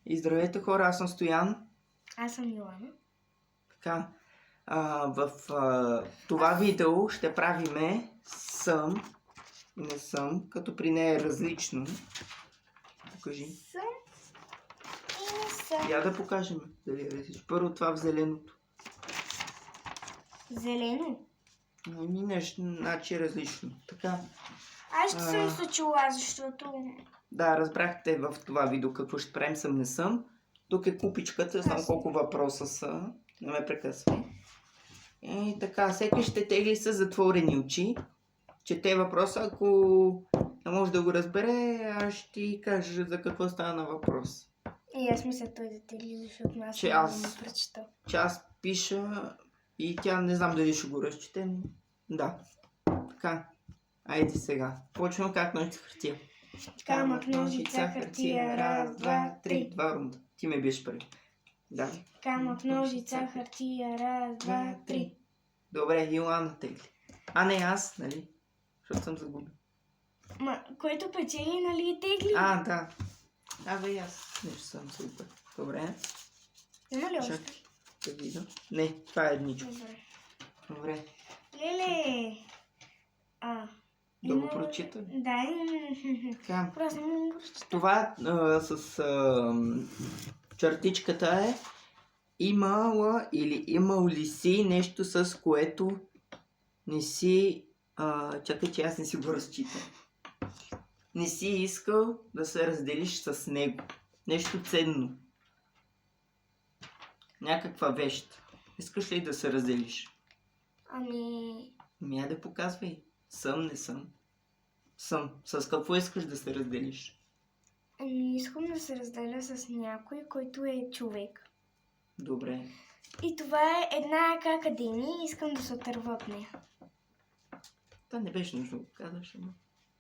И здравейте хора, аз съм Стоян. Аз съм Йоана. Така, в това видео ще правиме съм и не съм, като при нея е различно. Покажи. Съм и не съм. Я да покажем дали е различно. Първо това в зеленото. Зелено? Ами нещо, значи е различно. Така. Аз ще съм случила, защото... Да, разбрахте в това видео какво ще правим съм не съм. Тук е купичката, знам колко въпроса са. Не ме прекъсвай. И така, всеки ще тегли с затворени очи. Чете въпроса, ако не може да го разбере, аз ще ти кажа за какво стана въпрос. И аз мисля той да тегли, защото аз Че не аз- го прочета. Че аз пиша и тя не знам дали ще го разчете, но да. Така, айде сега. Почвам как ножица хартия. Камък, ножица, хартия, раз, два, три. Два рунда. Ти ме биеш първи. Да. Камък, ножица, хартия, раз, два, три. Добре, Йоанна тегли. А не аз, нали? Защото съм загубил. Ма, който печели, нали тегли? А, да. Абе и аз нещо съм супер. Добре. Има ли още? Чакай. Да видя. Не, това е едничко. Добре. Добре. Леле! Да го прочита ли? Да, Така. просто не мога да прочета. Това с чертичката е имала или имал ли си нещо, с което не си... чакай, че аз не си го разчитам. Не си искал да се разделиш с него. Нещо ценно. Някаква вещ. Искаш ли да се разделиш? Ами... Я да показвай. Съм, не съм. Съм. С какво искаш да се разделиш? Ами искам да се разделя с някой, който е човек. Добре. И това е една академия и искам да се отърва от нея. Та не беше нужно да го казваш, ама.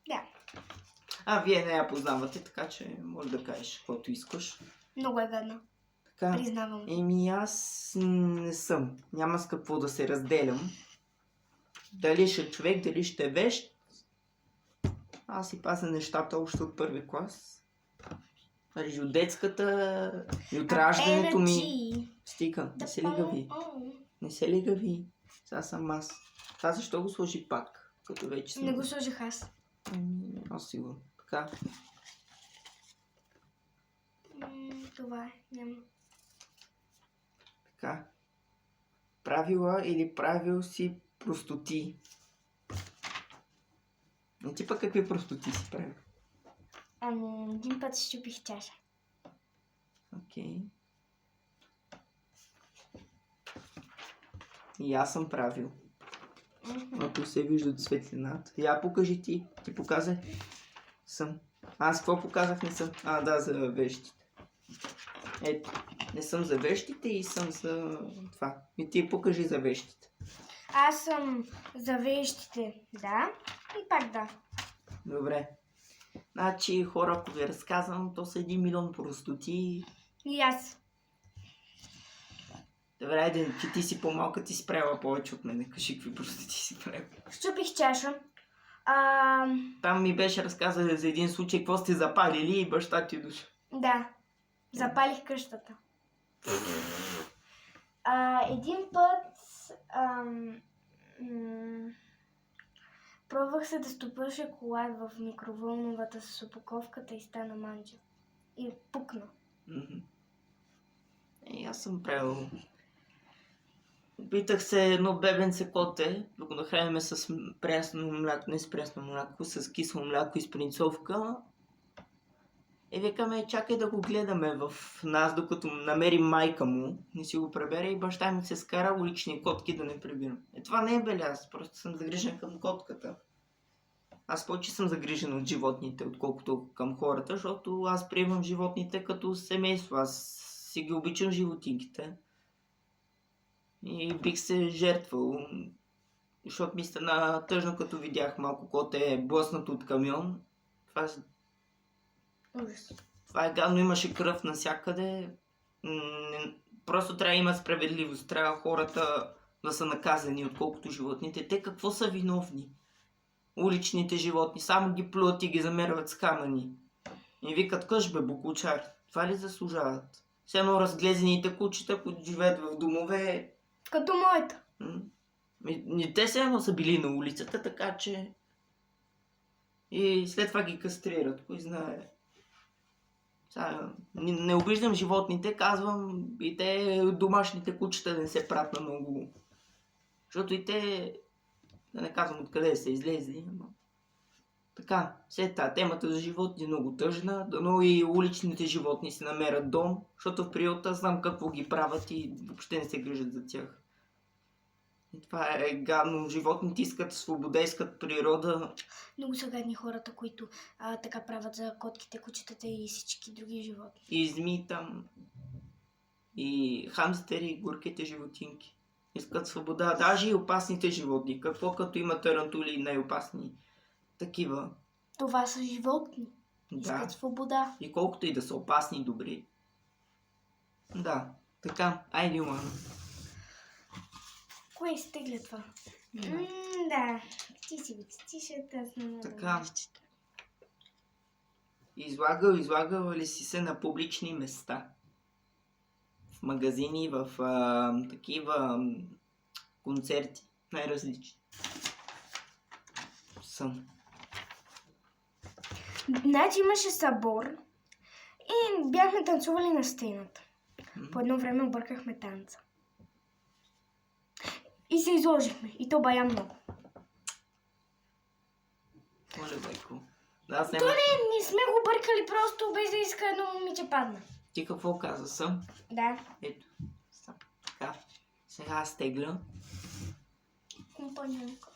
Да, Вие не я познавате, така че може да кажеш каквото искаш. много е гадно. Така. Признавам. Еми аз не съм. Няма с какво да се разделям. Дали ще е човек, дали ще е вещ. Аз си пазя нещата още от първи клас. Нали, от детската и от раждането ми. Стига, не се ли гави. Не се ли гави. Сега съм аз. Това защо го сложи пак? Като вече съм. Не го сложих аз. Аз сигурно. Така. Това е. Няма. Така. Правила или правил си простоти? Не ти пък какви простоти си правил? Ами, един път щупих чаша. Окей. И аз съм правил. Ако се виждат светлината. Я покажи ти. Ти показай. Съм. Аз какво показах? Не съм. Да, за вещите. Ето. Не съм за вещите и съм за това. И ти покажи за вещите. Аз съм за вещите, да. И пак да. Добре. Значи хора, ако ви разказвам, то са 1 милион простоти. И аз. Добре, айде, че ти си по-малка, ти си правила повече от мен. Кажи какви простоти си правила. Щупих чаша. Там ми беше разказал за един случай, какво сте запалили и баща ти дошъл. Да. Запалих къщата. Един път пробвах се да стопя шоколад в микровълновата с опаковката и стана манджа. И пукна. Аз съм правил. Опитах се едно бебенце коте да го нахраним с прясно мляко, не с прясно мляко, с кисело мляко и спринцовка. И викаме, чакай да го гледаме в нас, докато намерим майка му, не си го пребере и баща ми се скара улични котки да не прибирам. Това не е беля, аз просто съм загрижен към котката. Аз повече съм загрижен от животните, отколкото към хората, защото аз приемам животните като семейство. Аз си ги обичам животинките. И бих се жертвал, защото ми стана тъжно, като видях малко коте блъснато от камион. Ужас. Това е гадно, имаше кръв навсякъде. Просто трябва да има справедливост. Трябва хората да са наказани, отколкото животните. Те какво са виновни? Уличните животни само ги плюят и ги замерват с камъни. И викат: къж бе, бокучар. Това ли заслужават? Все едно разглезените кучета, които живеят в домове. Като моята. Те все едно са били на улицата, така че... И след това ги кастрират, кой знае. Сега, не обиждам животните, казвам и те домашните кучета да не се правят на много. Защото и те, да не казвам откъде са излезли, но... Така, след тази темата за животни е много тъжна, дано и уличните животни си намерят дом, защото в приюта знам какво ги правят и въобще не се грижат за тях. И това е гадно, животните искат свобода, искат природа. Много са гадни хората, които така правят за котките, кучетата и всички други животни. И змии там, и хамстери, и горките животинки. Искат свобода, даже и опасните животни. Какво като има тарантули най-опасни? Такива. Това са животни. Искат свобода. И колкото и да са опасни и добри. Да, така, айде, Йоана. Кое изтегля това? Да, ти си го четиш, аз не мога. Така. Излагала ли си се на публични места? В магазини, в такива концерти, най-различни. Съм. Значи имаше събор и бяхме танцували на сцената. По едно време объркахме танца. И се изложихме. И то бая много. Моля, байко. То не сме го бъркали, просто без да иска едно момиче падна. Ти какво каза съм? Да. Ето. Така. Сега аз тегля. Компаньонка.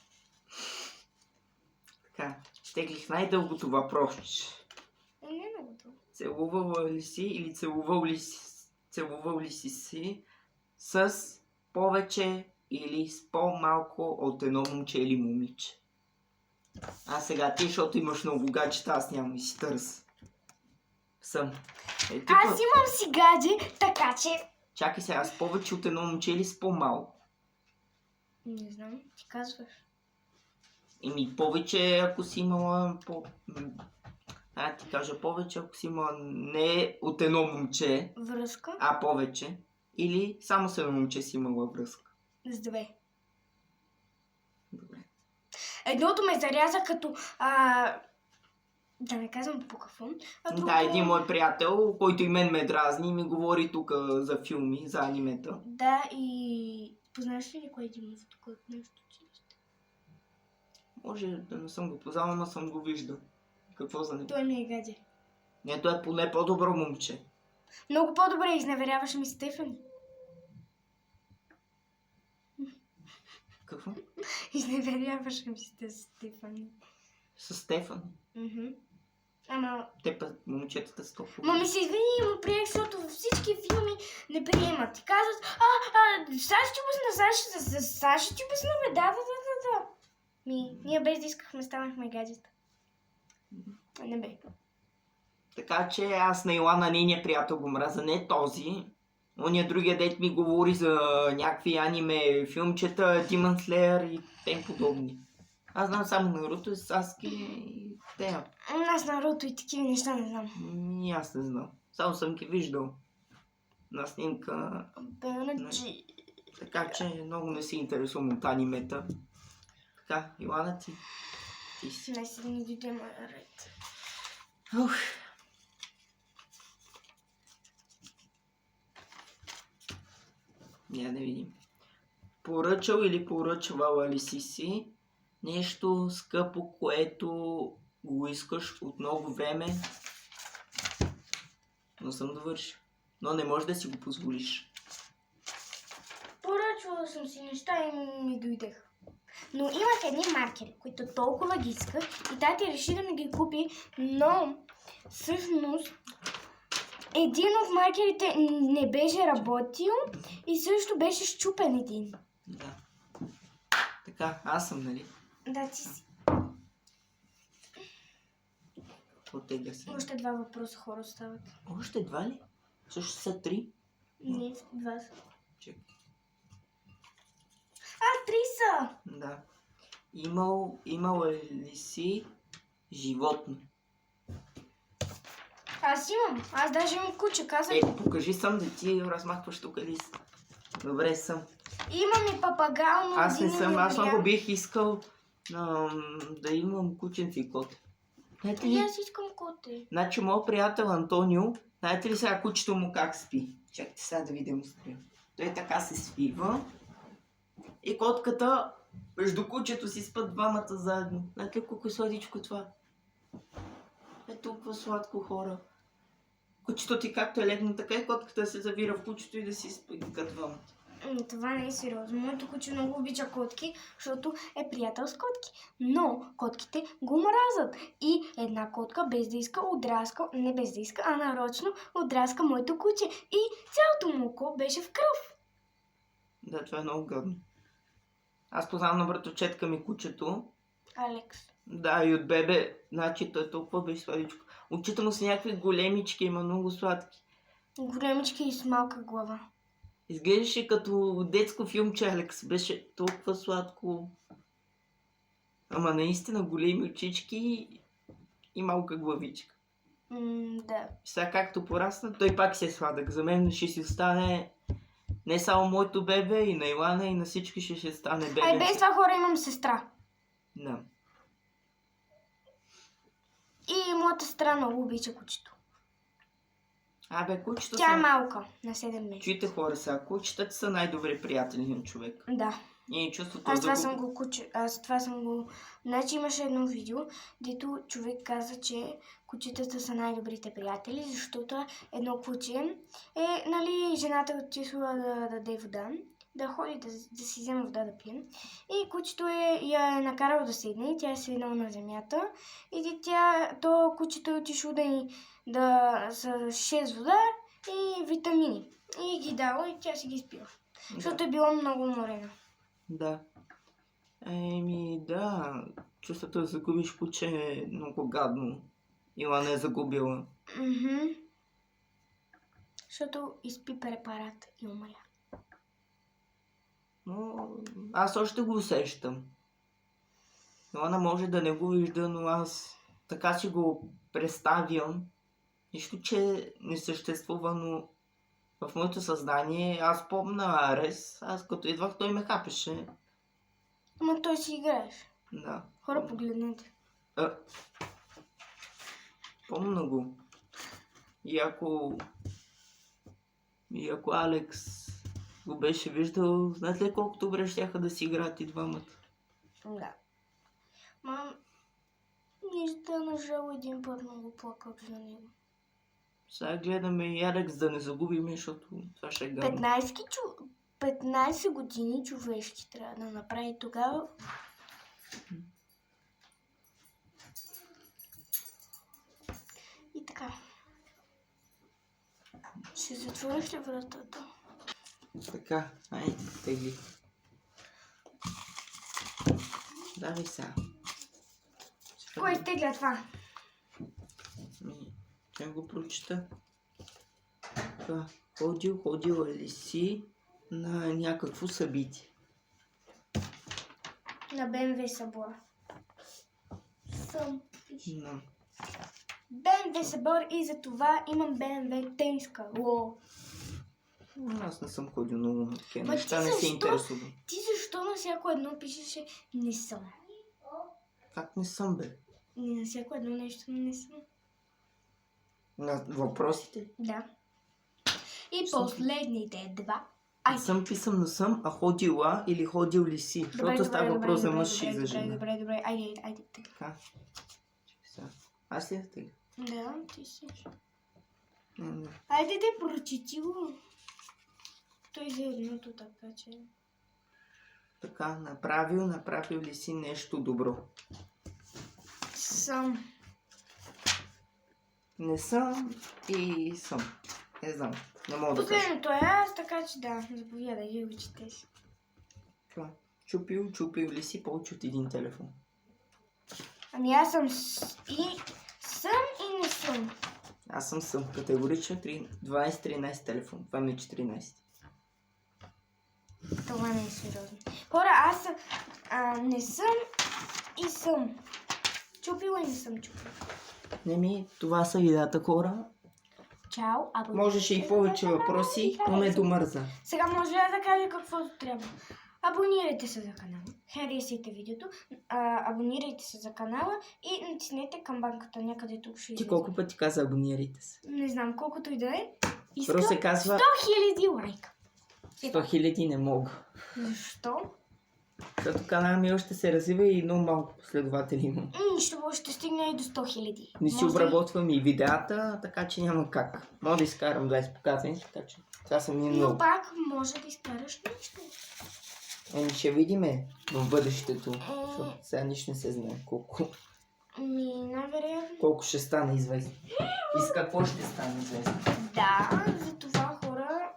Така. Теглих най-дългото въпросче. Не много дълго. Целувала ли си или целувал ли си с повече или с по-малко от едно момче или момиче? А сега ти, защото имаш много гаджета, аз нямам и си търс. Съм. Аз имам си гадже, така че... Чакай сега, с повече от едно момче или с по-малко? Не знам, ти казваш. Еми повече, ако си имала ти кажа повече, ако си имала не от едно момче, връзка, а повече, или само с едно момче си имала връзка. С две. Добре. Едното ме заряза като... Да не казвам по какво. Да, един мой приятел, който и мен ме дразни, ми говори тук за филми, за анимета. Да, и... Познаваш ли кой един тук от нещо училище? Може да не съм го познал, но съм го виждал. Какво за него? Той ми е гадже. Не, той е поне по-добро момче. Много по-добре, изневеряваше ми Стефани. Какво? Изневеряваше ми Стефани. С Стефан. Ама... Те път момчетата с толкова. Ма ми се извини и му приех, защото във всички филми не приемат. И казват, Саша ти обясна, Саша ти обясна, бе, да. Ние без да искахме, станахме гаджета. Не бе. Така че аз на Илана нейния приятел го мраза, не този. Ония другия дет ми говори за някакви аниме филмчета, Demon Slayer и тем подобни. Аз знам само Наруто, Саски и те. Аз Наруто и такива неща не знам. Аз не знам. Само съм ги виждал на снимка. Така че много не се интересувам от анимета. Така, Илана, ти си. Не си да ми дойде моя ред. Ух. Я да видим. Поръчал или поръчвала ли си нещо скъпо, което го искаш от много време, но съм довършил. Но не можеш да си го позволиш. Поръчвала съм си неща и ми дойдеха. Но имах едни маркери, които толкова ги исках и тати реши да ми ги купи, но всъщност един от маркерите не беше работил и също беше счупен един. Да. Така, аз съм, нали? Да, ти си. Оттегля се. Още два въпроса хора остават. Още два ли? Също са 3? Не, два са. Чекай. 3 са! Да. Имала ли си животно? Аз имам. Аз даже имам куче, казах. Покажи съм да ти размахваш тук лист. Добре съм. Имам и папагал, но Аз не един съм, ми аз много умря. бих искал да имам кученци и коте. Знаете И ли? аз искам коте. Значи, моят приятел Антонио, знаете ли сега кучето му как спи? Чакайте сега да ви демонстрирам. Той така се свива и котката между кучето си спят двамата заедно. Знаете ли колко е сладичко това? Е толкова сладко, хора. Кучето ти както е легна, така и котката се завира в кучето и да си спи като двамата. Това не е сериозно. Моето куче много обича котки, защото е приятел с котки. Но котките го мразят. И една котка без да иска отдраска, не без да иска, а нарочно отдраска моето куче. И цялото му око беше в кръв. Да, това е много гадно. Аз познавам на братовчетка ми кучето. Алекс. Да, и от бебе, значи той толкова беше сладичко. Очите му са някакви големички, има много сладки. Големички и с малка глава. Изглеждаше като детско филмче, Алекс. Беше толкова сладко. Ама наистина големи очички и малка главичка. Да. Сега както порасна, той пак си е сладък. За мен ще си остане не само моето бебе, и на Илана, и на всички ще стане бебе. Ай, без това хора имам сестра. Да. И моята сестра много обича кучето. Абе, кучето Тя е са... малка, на 7 месеца. Чуйте хора сега, кучетата са най-добри приятели на човек. Да. И чувството Аз да това съм го куче. Аз това съм го... Значи имаше едно видео, дето човек каза, че кучетата са най-добрите приятели, защото едно куче е, нали, жената е отишла да даде вода, да ходи да си взема вода да пие. И кучето я е накарало да седне, тя е седнала на земята и то кучето е отишло с 6 вода и витамини. И ги дало и тя си ги спила. Защото е било много уморена. Да. Да. Чувството да загубиш куче е много гадно. Илана е загубила. Защото изпи препарат и умря. Но аз още го усещам. Илана може да не го вижда, но аз така си го представям. Нищо, че не съществува, но в моето съзнание аз помня Арес. Аз като идвах, той ме хапеше. Ама той си играеш. Да. Хора, погледнете. Помня го. И ако Алекс го беше виждал, знаете ли колко добре щяха да си играят и двамата? Да. Не стана жал един път много плакал за него. Сега гледаме и Алекс да не загубим, защото това ще е гадно. 15 години човешки трябва да направи тогава. И така. Ще затвориш ли вратата? Така, айде, тегли. Давай сега. Кой изтегля това? Ще го прочита. Това. Ходила ли си на някакво събитие? На БМВ събора. No. БМВ събор и за това имам БМВ тениска. Аз не съм ходил много на такива Ма неща, ти не се защо? интересувам. Ти защо на всяко едно пишеше не съм? Как не съм, бе? И на всяко едно нещо не съм. На въпросите? Да. И Съм. последните два. Не съм писам, не съм, а ходила или ходил ли си? Защото става въпрос за мъж и за жена. Добре. Айде. Така. Сега. Аз ли да тега? Да, ти си. Не. Айде да прочети го. Той за едното, така че... Така, направил ли си нещо добро? Съм. Не съм и съм. Не знам. Не мога да кажа. Последното е аз, така че да, заповядай и го четеш. Това. Чупил ли си повече от един телефон? Ами аз съм и не съм. Аз съм категорично 12-13 телефон. Това ми е 14. Това не е сериозно. Хора, аз не съм и съм. Чупила и не съм чупила. Това са видеята, хора. Чао, Можеше и повече въпроси, но ме домърза. Сега може да кажа каквото трябва. Абонирайте се за канала, харесайте видеото, абонирайте се за канала и натиснете камбанката някъде тук ще Ти колко пъти каза абонирайте се? Не знам, колкото и да е. Искам Просто се казва 100 000 лайка. 100 000 не мога. Защо? Защото канала ми още се развива и много малко последователи имам. Нищо, ще стигне и до 100 000. Не си обработвам и видеата, така че няма как. Мога да изкарам 20 показвания, така че това са ми много. Но пак може да изкараш нещо. Ще видиме в бъдещето, защото сега нищо не се знае колко. Най-вероятно. Колко ще стане известно. И с какво ще стане известно. Да, за това хора.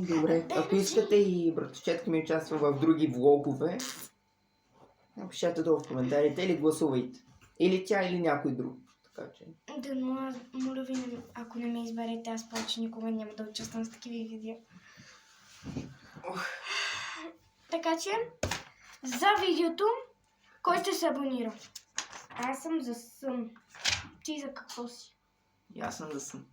Добре. Ако искате и братовчетка ми участва в други влогове, напишете долу в коментарите или гласувайте. Или тя, или някой друг. Така че. Да, моля ви, ако не ме изберете, аз повече никога няма да участвам с такива видео. Така че, за видеото, кой ще се абонира? Аз съм за сън. Ти за какво си? И аз съм за сън.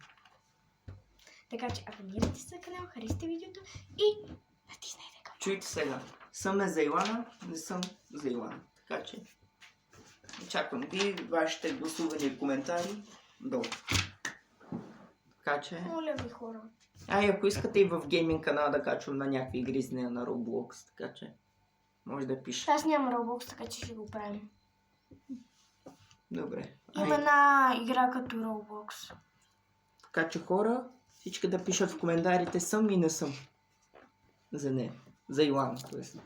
Така че абонирайте се на канал, харесайте видеото и натиснете камбанката. Чуйте сега. Съм за Илана, не съм за Илана. Така че очаквам ви вашите гласувани и коментари долу. Така че. Моля ви, хора. И ако искате и в гейминг канала да качвам на някакви игри с нея на Roblox, така че може да пишете. Аз нямам Roblox, така че ще го правим. Добре. Има една игра като Roblox. Така че хора, всички да пишат в коментарите съм и не съм за нея. За Илана, т.е.